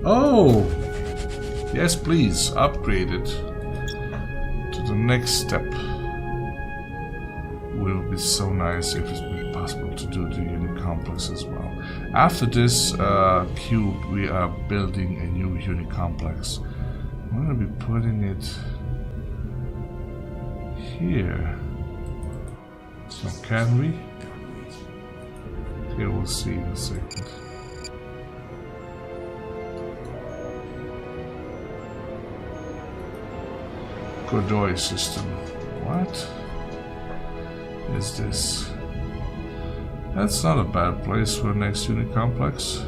Oh! Yes, please, upgrade it to the next step. Will be so nice if it's possible to do the Unicomplex as well. After this cube, we are building a new Unicomplex. I'm going to be putting it here. So can we? Okay, we'll see in a second. Godoy system. What is this? That's not a bad place for the next Unicomplex.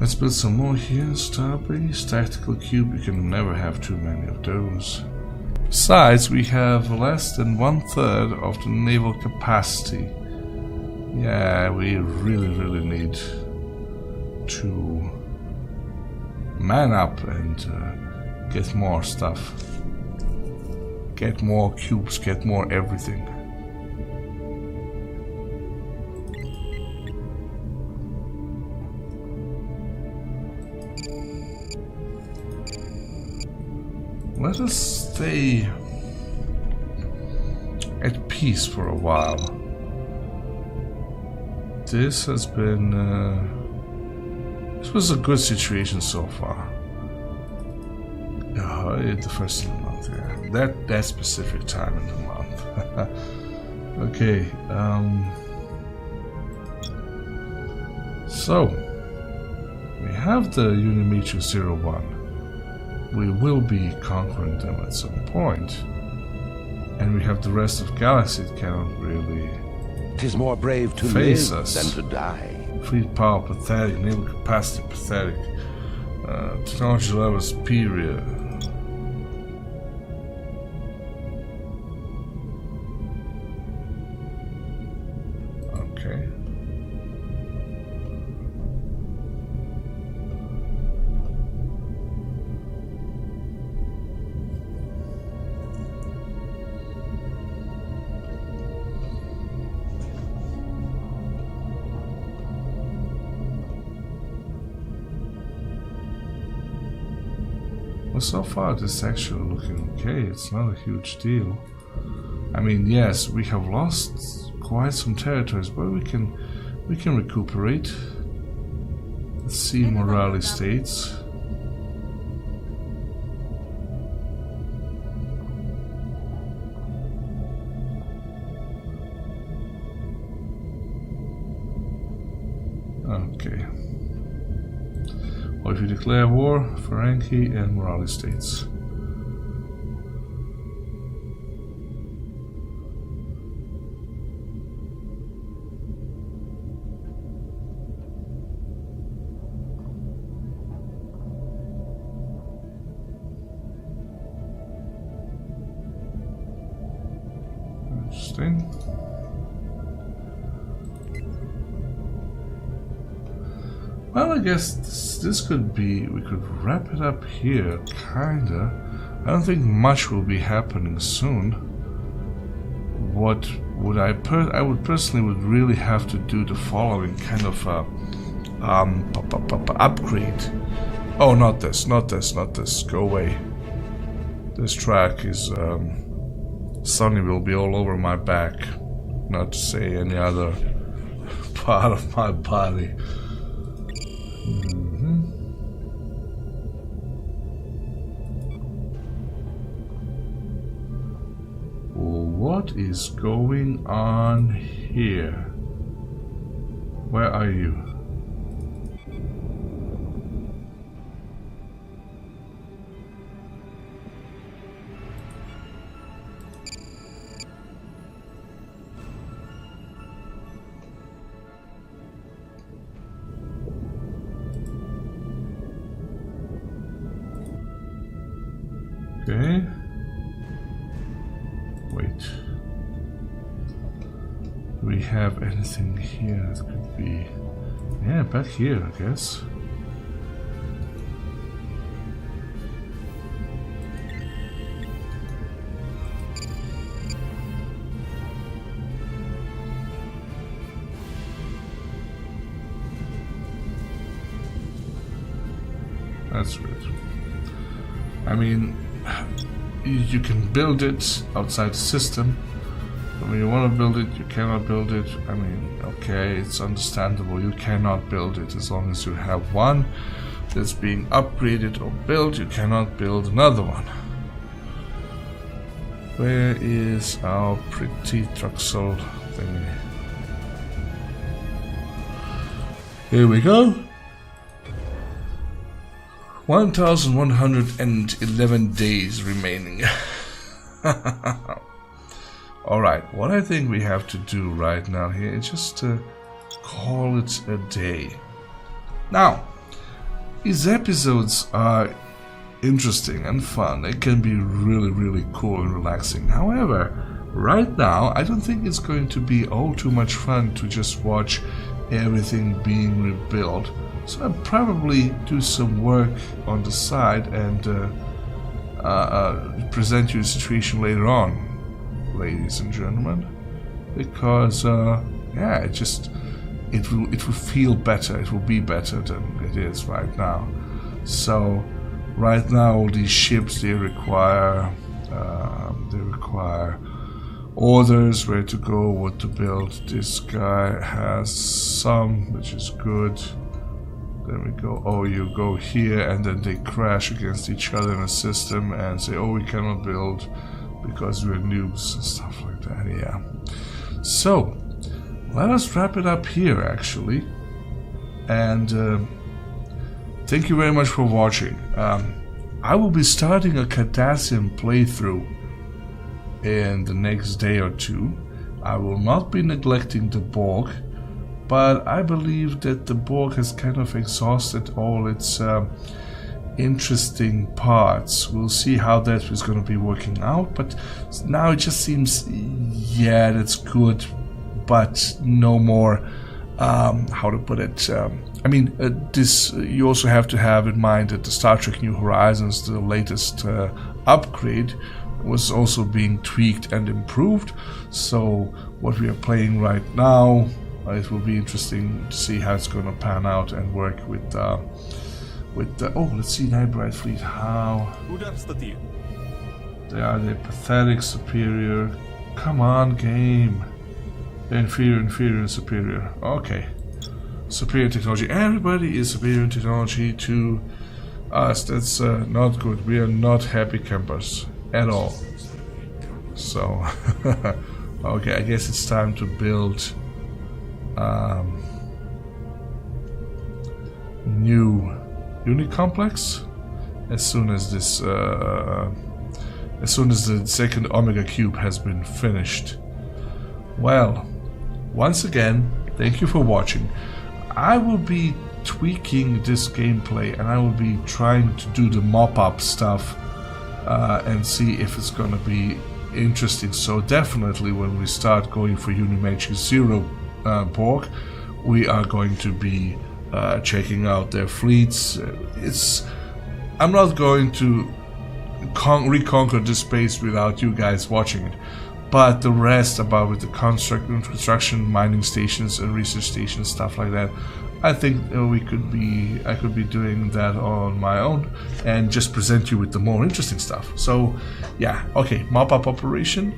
Let's build some more here. Starbase, tactical cube. You can never have too many of those. Besides, we have less than 1/3 of the naval capacity. Yeah, we really need to man up and get more stuff. Get more cubes, get more everything. Let us stay at peace for a while. This has been... this was a good situation so far. The first of the month, yeah. That specific time in the month. Okay. So, we have the Unimatrix 01. We will be conquering them at some point. And we have the rest of galaxy that cannot really 'Tis more brave to face live us. than to die. Fleet power pathetic, naval capacity pathetic, technology level superior. Okay. Well, so far this is actually looking okay. It's not a huge deal. I mean, yes, we have lost quite some territories, but we can recuperate. Let's see morale states. Okay. Or if you declare war, Ferengi and morale states. Interesting. Well, I guess this could be, we could wrap it up here, kinda. I don't think much will be happening soon. What would I would personally would really have to do the following kind of upgrade. Oh, not this, go away. This track is, Sunny will be all over my back, not to say any other part of my body. What is going on here? Where are you? Okay. Wait. Do we have anything here that could be... Yeah, back here, I guess. That's weird. I mean, you can build it outside the system. But when you want to build it, you cannot build it. I mean, okay, it's understandable. You cannot build it as long as you have one that's being upgraded or built. You cannot build another one. Where is our pretty Truxel thingy? Here we go. 1111 days remaining. Alright, what I think we have to do right now here is just to call it a day. Now, These episodes are interesting and fun. They can be really, really cool and relaxing. However, right now, I don't think it's going to be all too much fun to just watch everything being rebuilt. So I'll probably do some work on the side and present you a situation later on, ladies and gentlemen, because yeah, it will feel better. It will be better than it is right now. So right now, all these ships, they require orders where to go, what to build. This guy has some, which is good. There we go. Oh, you go here, and then they crash against each other in a system and say, oh, we cannot build because we're noobs and stuff like that. Yeah. So let us wrap it up here, actually. And thank you very much for watching. I will be starting a Cardassian playthrough in the next day or two. I will not be neglecting the Borg, but I believe that the Borg has kind of exhausted all its interesting parts. We'll see how that is going to be working out, but now it just seems, yeah, that's good, but no more, how to put it, I mean, this you also have to have in mind that the Star Trek New Horizons, the latest upgrade, was also being tweaked and improved. So what we are playing right now, it will be interesting to see how it's going to pan out and work with the oh, let's see, Nightbright Fleet. How they are the pathetic superior. Come on, game. They're inferior, and superior. Okay. Superior technology. Everybody is superior technology to us. That's not good. We are not happy campers at all. So, okay, I guess it's time to build new unit complex as soon as this as soon as the second Omega Cube has been finished. Well, once again, thank you for watching. I will be tweaking this gameplay and I will be trying to do the mop-up stuff and see if it's gonna be interesting. So definitely when we start going for Unimatrix 0 Borg, we are going to be checking out their fleets. I'm not going to reconquer this space without you guys watching it, but the rest about with the construction, mining stations and research stations, stuff like that, I think I could be doing that on my own and just present you with the more interesting stuff. So yeah, okay, mop-up operation.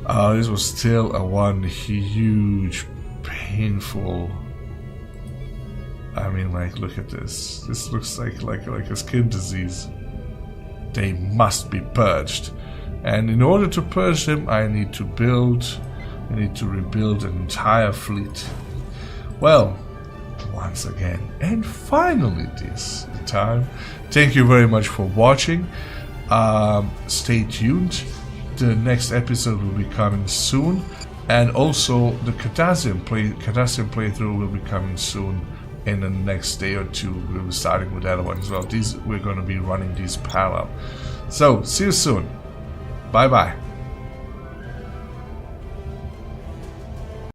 This was still a one huge painful, I mean, like, look at this. This looks like a skin disease. They must be purged. And in order to purge them, I need to rebuild an entire fleet. Well, once again, and finally this time, thank you very much for watching. Stay tuned. The next episode will be coming soon. And also the Cardassian playthrough will be coming soon. In the next day or two, we'll be starting with that one as well. We're going to be running these parallel. So, see you soon. Bye bye.